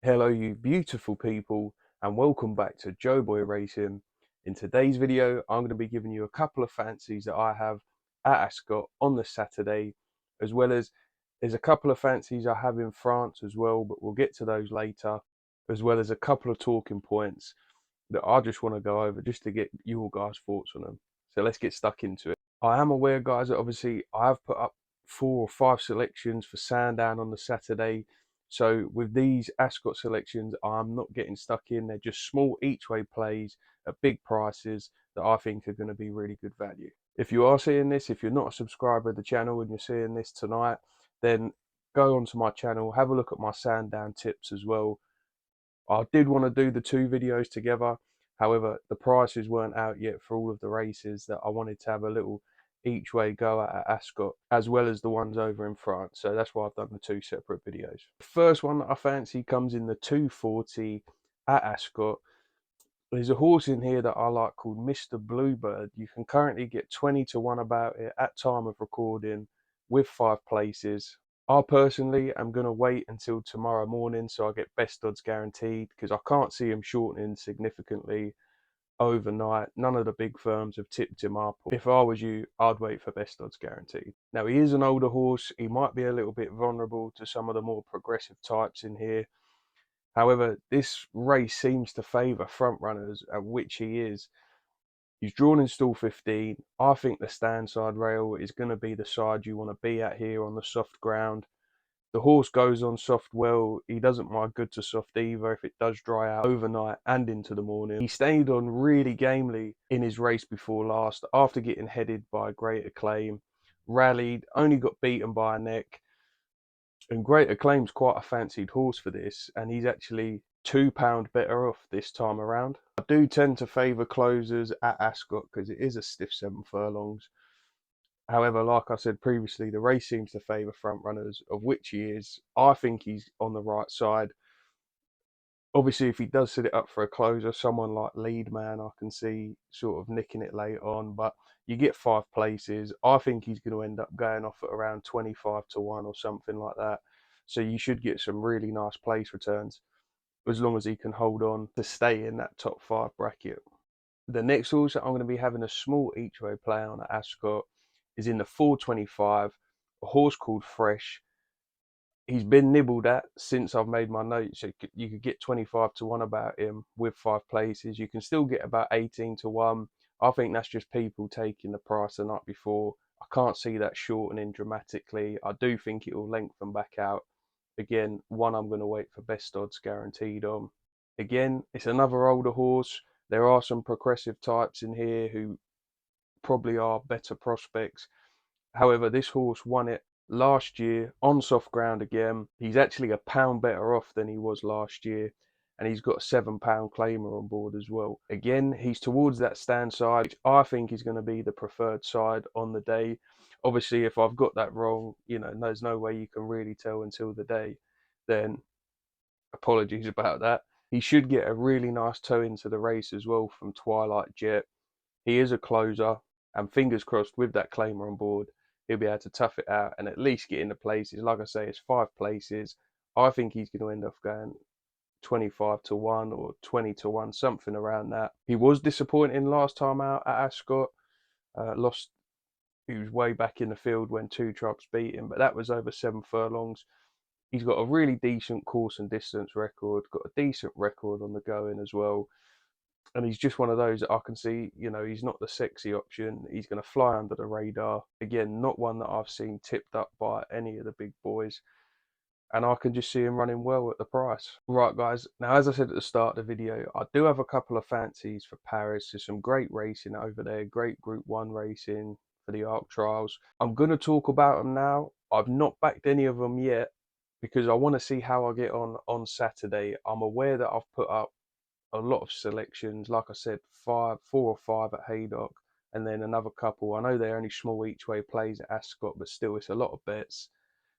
Hello you beautiful people, and welcome back to Joeboy Racing. In today's video I'm going to be giving you a couple of fancies that I have at Ascot on the Saturday, as well as there's a couple of fancies I have in France as well, but we'll get to those later, as well as a couple of talking points that I just want to go over just to get your guys' thoughts on them. So let's get stuck into it. I am aware, guys, that obviously I have put up 4 or 5 selections for Sandown on the Saturday. So with these Ascot selections, I'm not getting stuck in. They're just small each way plays at big prices that I think are going to be really good value. If you are seeing this, if you're not a subscriber of the channel and you're seeing this tonight, then go onto my channel, have a look at my Sandown tips as well. I did want to do the 2 videos together. However, the prices weren't out yet for all of the races that I wanted to have a little each way go at Ascot, as well as the ones over in France. So that's why I've done the 2 separate videos. The first one that I fancy comes in the 240 at Ascot. There's a horse in here that I like called Mr. Bluebird. You can currently get 20 to 1 about it at time of recording with 5 places. I personally am going to wait until tomorrow morning so I get best odds guaranteed, because I can't see him shortening significantly overnight. None of the big firms have tipped him up. If I was you, I'd wait for best odds guaranteed. Now, he is an older horse. He might be a little bit vulnerable to some of the more progressive types in here. However, this race seems to favour front runners, at which he is. He's drawn in stall 15. I think the stand side rail is going to be the side you want to be at here on the soft ground. The horse goes on soft well. He doesn't mind good to soft either if it does dry out overnight and into the morning. He stayed on really gamely in his race before last after getting headed by Great Acclaim. Rallied, only got beaten by a neck. And Great Acclaim's quite a fancied horse for this, and he's actually £2 better off this time around. I do tend to favour closers at Ascot because it is a stiff 7 furlongs. However, like I said previously, the race seems to favour front runners, of which he is. I think he's on the right side. Obviously, if he does set it up for a closer, someone like Lead Man, I can see sort of nicking it late on. But you get 5 places. I think he's going to end up going off at around 25 to 1 or something like that. So you should get some really nice place returns as long as he can hold on to stay in that top 5 bracket. The next horse that I'm going to be having a small each way play on at Ascot is in the 425, a horse called Fresh. He's been nibbled at since I've made my notes. You could get 25 to 1 about him with 5 places. You can still get about 18 to 1. I think that's just people taking the price the night before. I can't see that shortening dramatically. I do think it will lengthen back out. Again, one I'm going to wait for best odds guaranteed on. Again, it's another older horse. There are some progressive types in here who probably are better prospects. However, this horse won it last year on soft ground again. He's actually £1 better off than he was last year, and he's got a £7 claimer on board as well. Again, he's towards that stand side, which I think is going to be the preferred side on the day. Obviously, if I've got that wrong, there's no way you can really tell until the day. Then apologies about that. He should get a really nice toe into the race as well from Twilight Jet. He is a closer, and fingers crossed with that claimer on board, he'll be able to tough it out and at least get into places. Like I say, it's 5 places. I think he's going to end up going 25 to 1 or 20 to 1, something around that. He was disappointing last time out at Ascot. Lost, he was way back in the field when 2 trucks beat him, but that was over 7 furlongs. He's got a really decent course and distance record, got a decent record on the going as well. And he's just one of those that I can see, he's not the sexy option. He's going to fly under the radar. Again, not one that I've seen tipped up by any of the big boys. And I can just see him running well at the price. Right, guys. Now, as I said at the start of the video, I do have a couple of fancies for Paris. There's some great racing over there. Great Group 1 racing for the ARC Trials. I'm going to talk about them now. I've not backed any of them yet because I want to see how I get on Saturday. I'm aware that I've put up a lot of selections, like I said, 4 or 5 at Haydock, and then another couple. I know they're only small each way plays at Ascot, but still it's a lot of bets.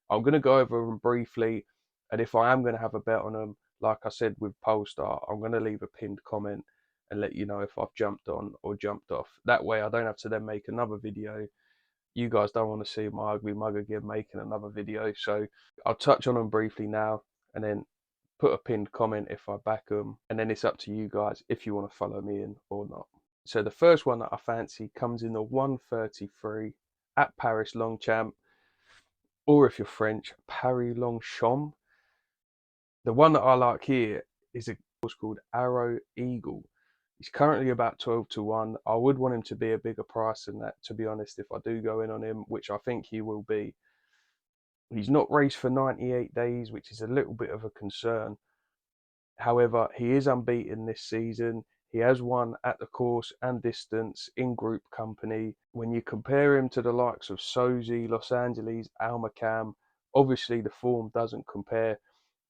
I'm going to go over them briefly, and if I am going to have a bet on them, like I said with Polestar, I'm going to leave a pinned comment and let you know if I've jumped on or jumped off. That way I don't have to then make another video. You guys don't want to see my ugly mug again making another video, so I'll touch on them briefly now, and then put a pinned comment if I back them, and then it's up to you guys if you want to follow me in or not. So the first one that I fancy comes in the 133 at Paris Longchamp, or if you're French, Paris Longchamp. The one that I like here is a horse called Arrow Eagle. He's currently about 12 to 1. I would want him to be a bigger price than that, to be honest, if I do go in on him, which I think he will be. He's not raced for 98 days, which is a little bit of a concern. However, he is unbeaten this season. He has won at the course and distance in group company. When you compare him to the likes of Sozi, Los Angeles, Almacam, obviously the form doesn't compare,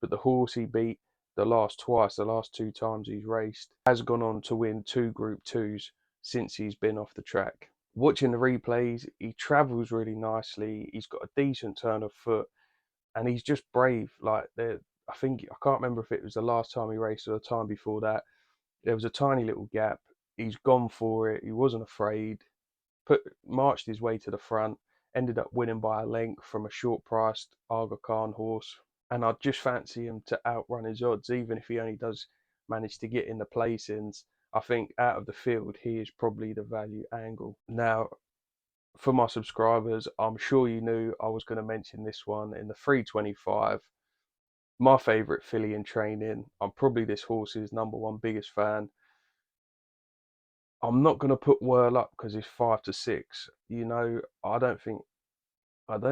but the horse he beat the last 2 times he's raced, has gone on to win 2 Group 2s since he's been off the track. Watching the replays, he travels really nicely. He's got a decent turn of foot, and he's just brave. Like, I think, I can't remember if it was the last time he raced or the time before that. There was a tiny little gap. He's gone for it. He wasn't afraid. Marched his way to the front. Ended up winning by a length from a short-priced Aga Khan horse. And I'd just fancy him to outrun his odds, even if he only does manage to get in the placings. I think out of the field, he is probably the value angle. Now, for my subscribers, I'm sure you knew I was going to mention this one in the 325. My favourite filly in training. I'm probably this horse's #1 biggest fan. I'm not going to put Whirl up because it's 5 to 6. You know, I don't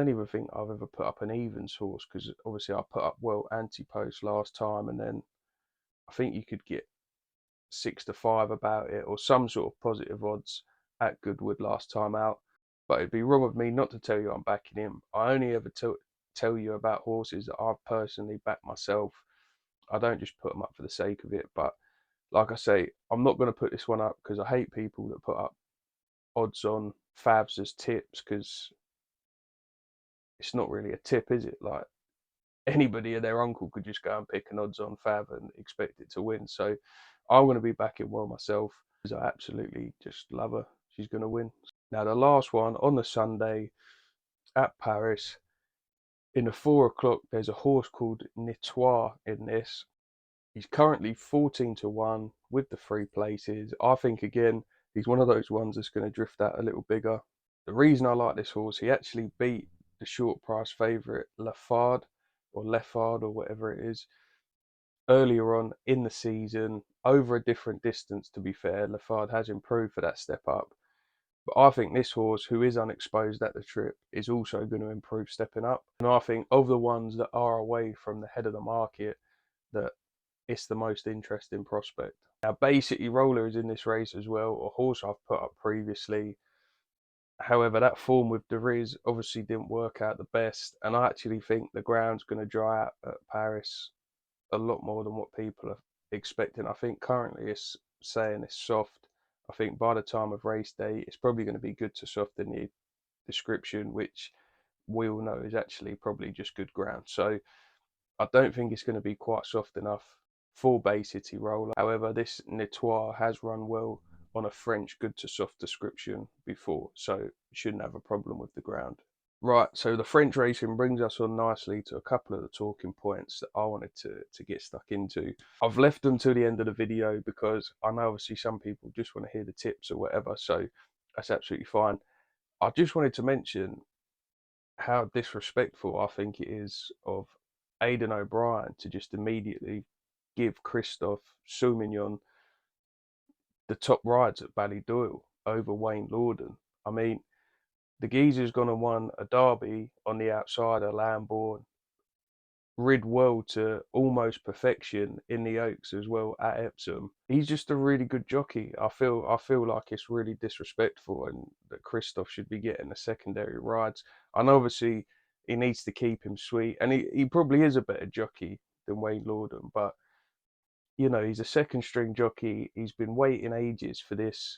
even think I've ever put up an evens horse, because obviously I put up Well Anti-Post last time, and then I think you could get 6 to 5 about it, or some sort of positive odds at Goodwood last time out. But it'd be wrong of me not to tell you I'm backing him. I only ever tell you about horses that I've personally backed myself. I don't just put them up for the sake of it. But like I say, I'm not going to put this one up because I hate people that put up odds on favs as tips, because it's not really a tip, is it? Like, anybody and their uncle could just go and pick an odds on fav and expect it to win. So I'm going to be backing Well myself, because I absolutely just love her. She's going to win. Now, the last one on the Sunday at Paris, in the 4 o'clock, there's a horse called Nitoir in this. He's currently 14 to 1 with the 3 places. I think, again, he's one of those ones that's going to drift out a little bigger. The reason I like this horse, he actually beat the short price favourite Lefard or whatever it is earlier on in the season, over a different distance. To be fair, Lefard has improved for that step up. But I think this horse, who is unexposed at the trip, is also going to improve stepping up. And I think of the ones that are away from the head of the market, that it's the most interesting prospect. Now, Basically Roller is in this race as well, a horse I've put up previously. However, that form with De Riz obviously didn't work out the best, and I actually think the ground's going to dry out at Paris a lot more than what people are expecting. I think currently it's saying it's soft. I think by the time of race day, it's probably going to be good to soft in the description, which we all know is actually probably just good ground. So I don't think it's going to be quite soft enough for Basically Roller. However, this Nitoir has run well on a French good to soft description before, so shouldn't have a problem with the ground. Right, so the French racing brings us on nicely to a couple of the talking points that I wanted to get stuck into. I've left them till the end of the video because I know obviously some people just want to hear the tips or whatever, so that's absolutely fine. I just wanted to mention how disrespectful I think it is of Aidan O'Brien to just immediately give Christophe Soumillon the top rides at Ballydoyle over Wayne Lordan. I mean, the geezer's gone and won a derby on the outside of Lambourne, rid well to almost perfection in the Oaks as well at Epsom. He's just a really good jockey. I feel like it's really disrespectful, and that Christoph should be getting the secondary rides. And obviously he needs to keep him sweet, and he probably is a better jockey than Wayne Lordan, but you know, he's a second string jockey. He's been waiting ages for this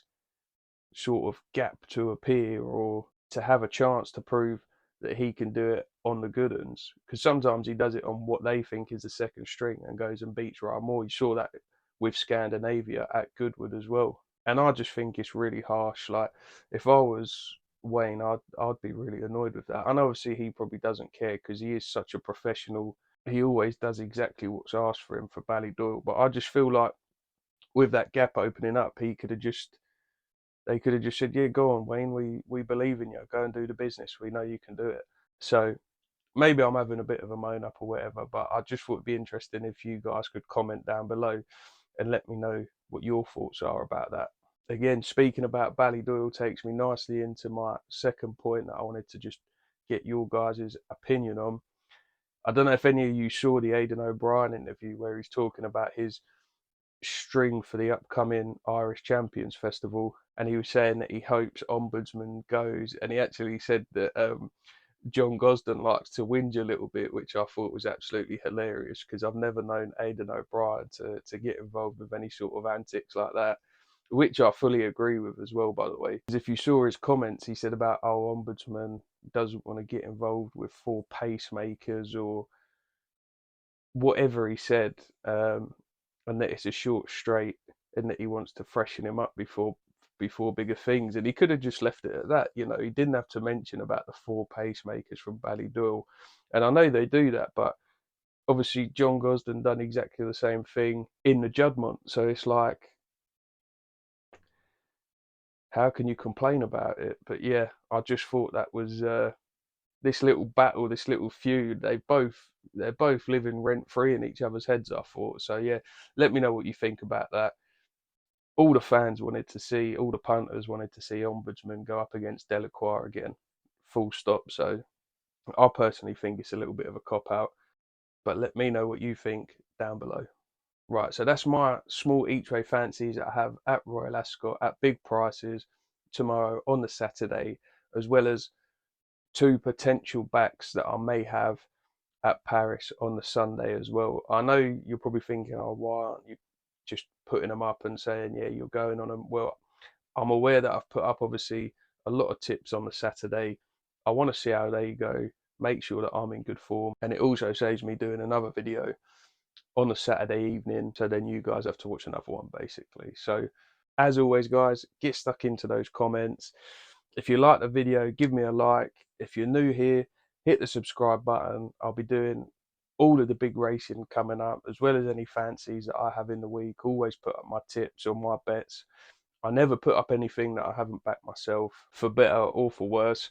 sort of gap to appear, or to have a chance to prove that he can do it on the good uns, because sometimes he does it on what they think is the second string and goes and beats Ryan Moore. You saw that with Scandinavia at Goodwood as well, and I just think it's really harsh. Like, if I was Wayne, I'd be really annoyed with that. And obviously he probably doesn't care because he is such a professional he always does exactly what's asked for him for Ballydoyle. But I just feel like with that gap opening up, they could have just said, yeah, go on, Wayne, we believe in you. Go and do the business. We know you can do it. So maybe I'm having a bit of a moan up or whatever, but I just thought it'd be interesting if you guys could comment down below and let me know what your thoughts are about that. Again, speaking about Ballydoyle takes me nicely into my second point that I wanted to just get your guys' opinion on. I don't know if any of you saw the Aidan O'Brien interview where he's talking about his string for the upcoming Irish Champions Festival, and he was saying that he hopes Ombudsman goes, and he actually said that John Gosden likes to whinge a little bit, which I thought was absolutely hilarious because I've never known Aidan O'Brien to get involved with any sort of antics like that, which I fully agree with as well, by the way. Because if you saw his comments, he said about, oh, Ombudsman doesn't want to get involved with 4 pacemakers or whatever he said, and that it's a short straight and that he wants to freshen him up before bigger things. And he could have just left it at that. You know, he didn't have to mention about the 4 pacemakers from Ballydoyle. And I know they do that, but obviously John Gosden done exactly the same thing in the Juddmonte. So it's like, how can you complain about it? But yeah, I just thought that was this little battle, this little feud. They're both living rent free in each other's heads, I thought. So yeah, let me know what you think about that. All the fans wanted to see, all the punters wanted to see Ombudsman go up against Delacroix again, full stop. So I personally think it's a little bit of a cop out, but let me know what you think down below. Right, so that's my small each way fancies that I have at Royal Ascot at big prices tomorrow on the Saturday, as well as 2 potential backs that I may have at Paris on the Sunday as well. I know you're probably thinking, oh, why aren't you just putting them up and saying, yeah, you're going on them? Well, I'm aware that I've put up obviously a lot of tips on the Saturday. I want to see how they go, make sure that I'm in good form. And it also saves me doing another video on the Saturday evening. So then you guys have to watch another one basically. So as always, guys, get stuck into those comments. If you like the video, give me a like. If you're new here, hit the subscribe button. I'll be doing all of the big racing coming up, as well as any fancies that I have in the week. Always put up my tips or my bets. I never put up anything that I haven't backed myself, for better or for worse.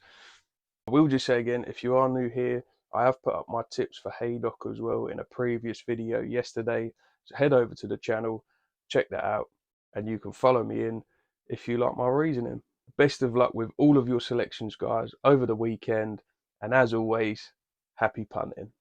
I will just say again, if you are new here, I have put up my tips for Haydock as well in a previous video yesterday. So head over to the channel, check that out, and you can follow me in if you like my reasoning. Best of luck with all of your selections, guys, over the weekend. And as always, happy punting.